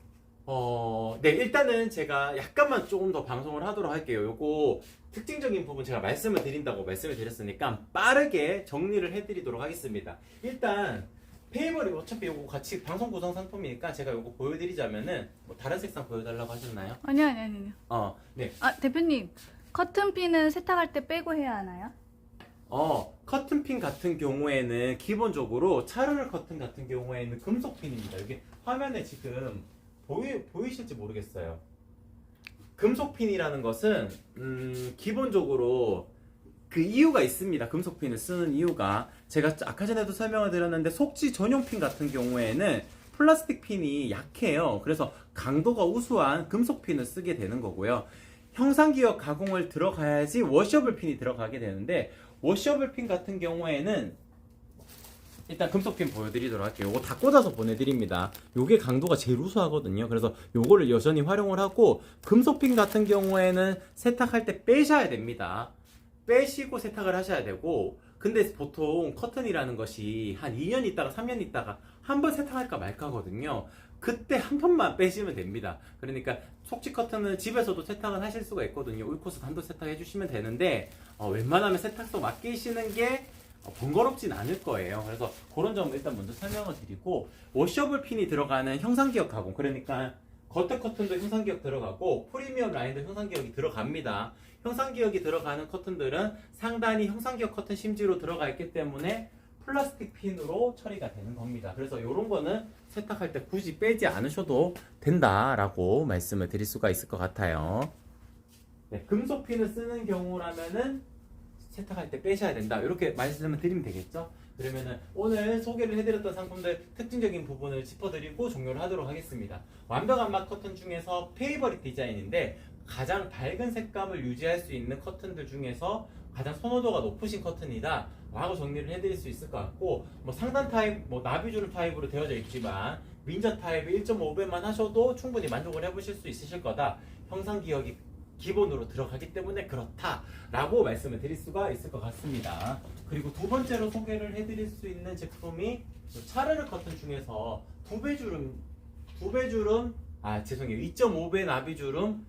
네, 일단은 제가 약간만 조금 더 방송을 하도록 할게요. 요거 특징적인 부분 제가 말씀을 드린다고 말씀을 드렸으니까 빠르게 정리를 해드리도록 하겠습니다. 일단 페이버리 어차피 요거 같이 방송 구성 상품이니까 제가 요거 보여드리자면은 뭐 다른 색상 보여달라고 하셨나요? 아니요. 네. 대표님. 커튼핀은 세탁할 때 빼고 해야 하나요? 커튼핀 같은 경우에는 기본적으로 차르르 커튼 같은 경우에는 금속핀입니다. 이게 화면에 지금 보이실지 모르겠어요. 금속핀이라는 것은 기본적으로 그 이유가 있습니다. 금속핀을 쓰는 이유가 제가 아까 전에도 설명을 드렸는데 속지 전용 핀 같은 경우에는 플라스틱 핀이 약해요. 그래서 강도가 우수한 금속 핀을 쓰게 되는 거고요. 형상기억 가공을 들어가야지 워셔블 핀이 들어가게 되는데 워셔블 핀 같은 경우에는 일단 금속 핀 보여드리도록 할게요. 이거 다 꽂아서 보내드립니다. 요게 강도가 제일 우수하거든요. 그래서 요거를 여전히 활용을 하고 금속 핀 같은 경우에는 세탁할 때 빼셔야 됩니다. 빼시고 세탁을 하셔야 되고 근데 보통 커튼이라는 것이 한 2년 있다가 3년 있다가 한 번 세탁할까 말까 하거든요. 그때 한 번만 빼시면 됩니다. 그러니까 속지 커튼은 집에서도 세탁을 하실 수가 있거든요. 울코스 단도 세탁해 주시면 되는데 웬만하면 세탁소 맡기시는 게 번거롭진 않을 거예요. 그래서 그런 점을 일단 먼저 설명을 드리고 워셔블 핀이 들어가는 형상기억 가공 그러니까 겉에 커튼도 형상기억 들어가고 프리미엄 라인도 형상기억이 들어갑니다. 형상기억이 들어가는 커튼들은 상단이 형상기억 커튼 심지로 들어가 있기 때문에 플라스틱 핀으로 처리가 되는 겁니다. 그래서 이런 거는 세탁할 때 굳이 빼지 않으셔도 된다라고 말씀을 드릴 수가 있을 것 같아요. 네, 금속 핀을 쓰는 경우라면은 세탁할 때 빼셔야 된다. 이렇게 말씀을 드리면 되겠죠? 그러면은 오늘 소개를 해드렸던 상품들 특징적인 부분을 짚어드리고 종료를 하도록 하겠습니다. 완벽 안마 커튼 중에서 페이버릿 디자인인데 가장 밝은 색감을 유지할 수 있는 커튼들 중에서 가장 선호도가 높으신 커튼이다 라고 정리를 해드릴 수 있을 것 같고 뭐 상단 타입, 뭐 나비주름 타입으로 되어져 있지만 윈저 타입 1.5배만 하셔도 충분히 만족을 해보실 수 있으실 거다. 형상 기억이 기본으로 들어가기 때문에 그렇다라고 말씀을 드릴 수가 있을 것 같습니다. 그리고 두 번째로 소개를 해드릴 수 있는 제품이 차르르 커튼 중에서 2배 주름 2.5배 나비주름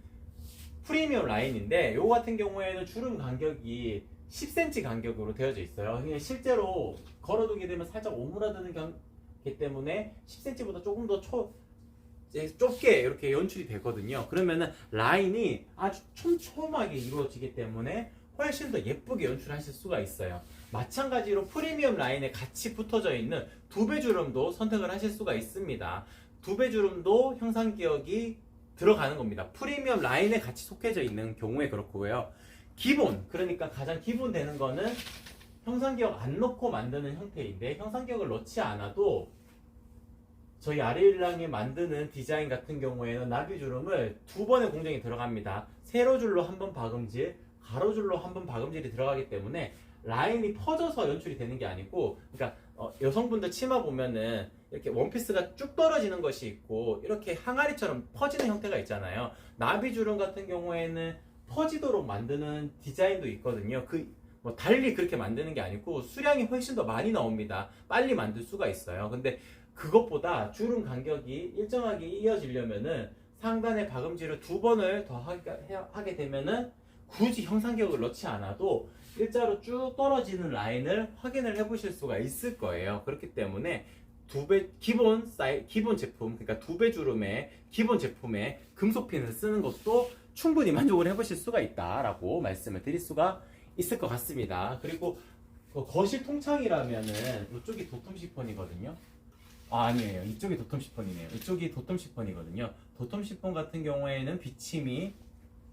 프리미엄 라인인데 요 같은 경우에는 주름 간격이 10cm 간격으로 되어져 있어요. 실제로 걸어두게 되면 살짝 오므라드는 경기 때문에 10cm보다 조금 더 좁게 이렇게 연출이 되거든요. 그러면은 라인이 아주 촘촘하게 이루어지기 때문에 훨씬 더 예쁘게 연출하실 수가 있어요. 마찬가지로 프리미엄 라인에 같이 붙어져 있는 2배 주름도 선택을 하실 수가 있습니다. 2배 주름도 형상 기억이 들어가는 겁니다. 프리미엄 라인에 같이 속해져 있는 경우에 그렇고요. 기본, 그러니까 가장 기본 되는 거는 형상 기억 안 넣고 만드는 형태인데 형상 기억을 넣지 않아도 저희 아레일랑이 만드는 디자인 같은 경우에는 나비주름을 2번의 공정이 들어갑니다. 세로줄로 한 번 박음질, 가로줄로 한 번 박음질이 들어가기 때문에 라인이 퍼져서 연출이 되는 게 아니고 그러니까 여성분들 치마 보면은 이렇게 원피스가 쭉 떨어지는 것이 있고 이렇게 항아리처럼 퍼지는 형태가 있잖아요. 나비주름 같은 경우에는 퍼지도록 만드는 디자인도 있거든요. 뭐 달리 그렇게 만드는 게 아니고 수량이 훨씬 더 많이 나옵니다. 빨리 만들 수가 있어요. 근데 그것보다 주름 간격이 일정하게 이어지려면은 상단에 박음질을 2번을 더 하게 되면은 굳이 형상기억을 넣지 않아도 일자로 쭉 떨어지는 라인을 확인을 해보실 수가 있을 거예요. 그렇기 때문에 기본 제품, 그러니까 2배 주름의 기본 제품에 금속 핀을 쓰는 것도 충분히 만족을 해보실 수가 있다라고 말씀을 드릴 수가 있을 것 같습니다. 그리고 그 거실 통창이라면은 이쪽이 도톰 시폰이거든요. 아니에요. 이쪽이 도톰 시폰이네요. 이쪽이 도톰 시폰이거든요. 도톰 시폰 같은 경우에는 비침이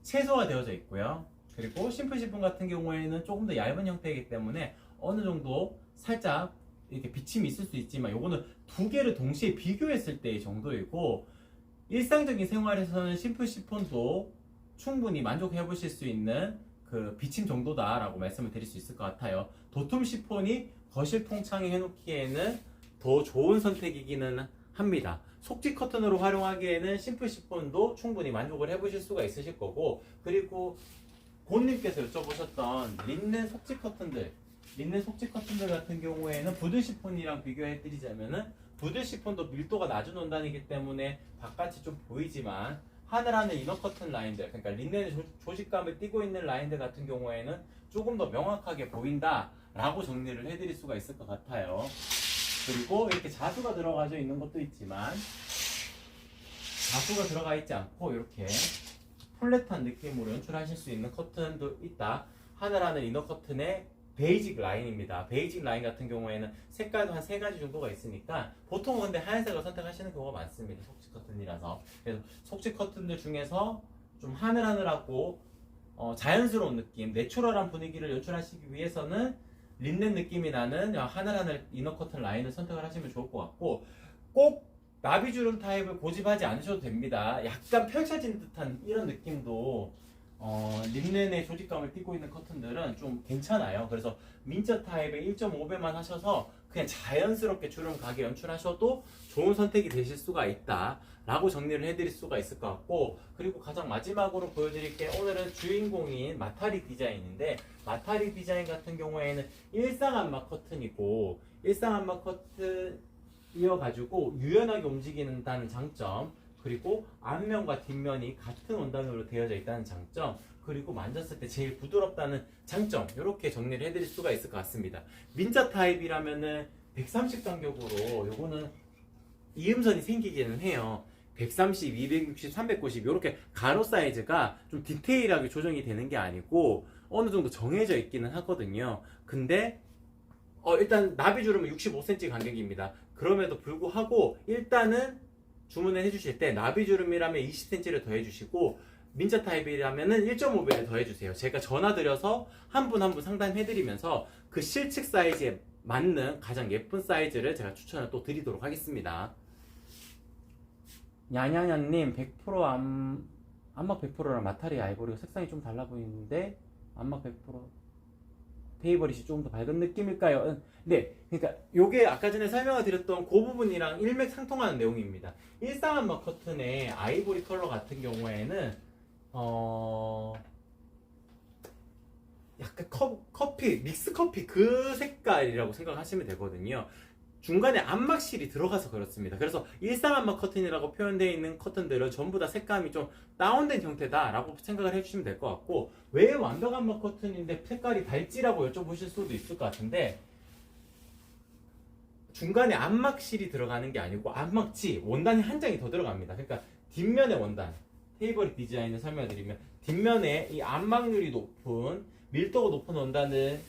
최소화되어져 있고요. 그리고 심플 시폰 같은 경우에는 조금 더 얇은 형태이기 때문에 어느 정도 살짝 이렇게 비침이 있을 수 있지만 요거는 두 개를 동시에 비교했을 때의 정도이고, 일상적인 생활에서는 심플 시폰도 충분히 만족해 보실 수 있는 그 비침 정도다라고 말씀을 드릴 수 있을 것 같아요. 도톰 시폰이 거실 통창에 해놓기에는 더 좋은 선택이기는 합니다. 속지 커튼으로 활용하기에는 심플 시폰도 충분히 만족을 해보실 수가 있으실 거고, 그리고 곤님께서 여쭤보셨던 린넨 속지 커튼들 같은 경우에는 부들 시폰이랑 비교해 드리자면은, 부들 시폰도 밀도가 낮은 원단이기 때문에 바깥이 좀 보이지만 하늘하늘 이너 커튼 라인들, 그러니까 린넨의 조직감을 띠고 있는 라인들 같은 경우에는 조금 더 명확하게 보인다 라고 정리를 해드릴 수가 있을 것 같아요. 그리고 이렇게 자수가 들어가져 있는 것도 있지만, 자수가 들어가 있지 않고 이렇게 플랫한 느낌으로 연출하실 수 있는 커튼도 있다. 하늘하늘 이너 커튼의 베이직 라인입니다. 베이직 라인 같은 경우에는 색깔도 한 3가지 정도가 있으니까 보통은 근데 하얀색을 선택하시는 경우가 많습니다. 속지 커튼이라서. 그래서 속지 커튼들 중에서 좀 하늘하늘하고 자연스러운 느낌, 내추럴한 분위기를 연출하시기 위해서는 린넨 느낌이 나는 하늘하늘 이너 커튼 라인을 선택을 하시면 좋을 것 같고, 꼭 나비주름 타입을 고집하지 않으셔도 됩니다. 약간 펼쳐진 듯한 이런 느낌도 린넨의 조직감을 띠고 있는 커튼들은 좀 괜찮아요. 그래서 민자 타입의 1.5배만 하셔서 그냥 자연스럽게 주름 가게 연출하셔도 좋은 선택이 되실 수가 있다 라고 정리를 해드릴 수가 있을 것 같고, 그리고 가장 마지막으로 보여드릴 게 오늘은 주인공인 마타리 디자인인데, 마타리 디자인 같은 경우에는 일상안마 커튼이고, 일상안마 커튼이어가지고 유연하게 움직이는다는 장점, 그리고 앞면과 뒷면이 같은 원단으로 되어져 있다는 장점, 그리고 만졌을 때 제일 부드럽다는 장점, 이렇게 정리를 해드릴 수가 있을 것 같습니다. 민자 타입이라면은 130 간격으로 요거는 이음선이 생기기는 해요. 130, 260, 390 이렇게 가로 사이즈가 좀 디테일하게 조정이 되는 게 아니고 어느 정도 정해져 있기는 하거든요. 근데 일단 나비주름은 65cm 간격입니다. 그럼에도 불구하고 일단은 주문을 해주실 때 나비주름이라면 20cm를 더해주시고, 민자 타입이라면은 1.5배를 더해주세요. 제가 전화드려서 한 분 한 분 상담해드리면서 그 실측 사이즈에 맞는 가장 예쁜 사이즈를 제가 추천을 또 드리도록 하겠습니다. 야냐냐님 100% 안막 100%랑 마타리 아이보리가 색상이 좀 달라 보이는데 안막 100% 페이버릿이 조금 더 밝은 느낌일까요? 네, 그러니까 요게 아까 전에 설명을 드렸던 그 부분이랑 일맥상통하는 내용입니다. 일상안마 커튼의 아이보리 컬러 같은 경우에는 약간 커피, 믹스 커피 그 색깔이라고 생각하시면 되거든요. 중간에 안막실이 들어가서 그렇습니다. 그래서 일상안마 커튼이라고 표현되어 있는 커튼들은 전부 다 색감이 좀 다운된 형태다라고 생각을 해주시면 될 것 같고, 왜 완벽 안마 커튼인데 색깔이 밝지라고 여쭤보실 수도 있을 것 같은데, 중간에 안막실이 들어가는 게 아니고 안막지, 원단이 한 장이 더 들어갑니다. 그러니까 뒷면의 원단, 테이블 디자인을 설명드리면 뒷면에 이 안막률이 높은, 밀도가 높은 원단을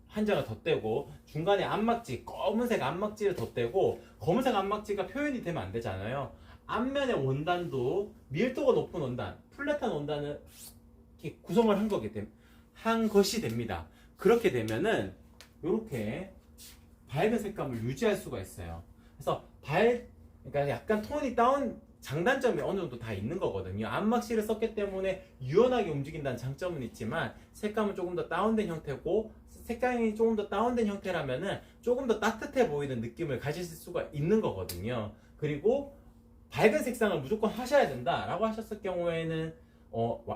한 장을 덧대고, 중간에 안막지, 검은색 안막지를 덧대고, 검은색 안막지가 표현이 되면 안 되잖아요. 앞면의 원단도 밀도가 높은 원단, 플랫한 원단을 이렇게 구성을 한 것이 됩니다. 그렇게 되면은 이렇게 밝은 색감을 유지할 수가 있어요. 그래서 그러니까 약간 톤이 다운, 장단점이 어느 정도 다 있는 거거든요. 안막실을 썼기 때문에 유연하게 움직인다는 장점은 있지만, 색감은 조금 더 다운된 형태고, 색감이 조금 더 다운된 형태라면은 조금 더 따뜻해 보이는 느낌을 가지실 수가 있는 거거든요. 그리고 밝은 색상을 무조건 하셔야 된다라고 하셨을 경우에는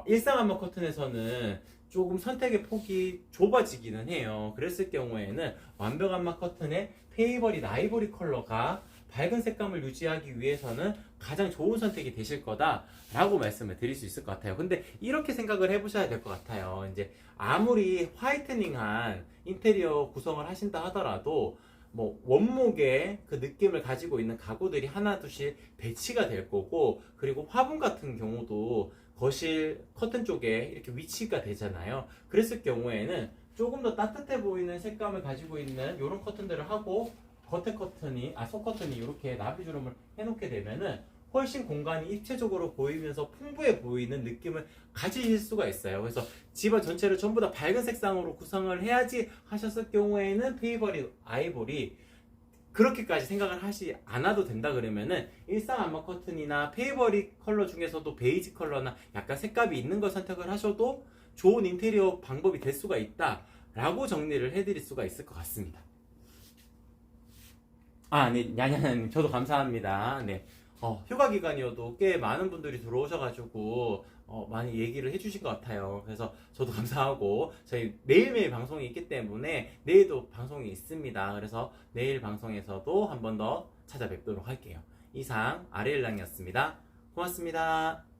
일상안마 커튼에서는 조금 선택의 폭이 좁아지기는 해요. 그랬을 경우에는 완벽 안마 커튼의 페이버릿 아이보리 컬러가 밝은 색감을 유지하기 위해서는 가장 좋은 선택이 되실 거다라고 말씀을 드릴 수 있을 것 같아요. 근데 이렇게 생각을 해보셔야 될 것 같아요. 이제 아무리 화이트닝한 인테리어 구성을 하신다 하더라도 뭐 원목의 그 느낌을 가지고 있는 가구들이 하나둘씩 배치가 될 거고, 그리고 화분 같은 경우도 거실 커튼 쪽에 이렇게 위치가 되잖아요. 그랬을 경우에는 조금 더 따뜻해 보이는 색감을 가지고 있는 이런 커튼들을 하고, 겉에 커튼이 속 커튼이 이렇게 나비 주름을 해놓게 되면은 훨씬 공간이 입체적으로 보이면서 풍부해 보이는 느낌을 가지실 수가 있어요. 그래서 집안 전체를 전부 다 밝은 색상으로 구성을 해야지 하셨을 경우에는 페이버리 아이보리 그렇게까지 생각을 하지 않아도 된다 그러면은 일상 암막 커튼이나 페이버리 컬러 중에서도 베이지 컬러나 약간 색감이 있는 걸 선택을 하셔도 좋은 인테리어 방법이 될 수가 있다 라고 정리를 해드릴 수가 있을 것 같습니다. 네, 야냐님 저도 감사합니다. 네. 휴가 기간이어도 꽤 많은 분들이 들어오셔가지고 많이 얘기를 해주신 것 같아요. 그래서 저도 감사하고, 저희 매일매일 방송이 있기 때문에 내일도 방송이 있습니다. 그래서 내일 방송에서도 한 번 더 찾아뵙도록 할게요. 이상 아레일랑이었습니다. 고맙습니다.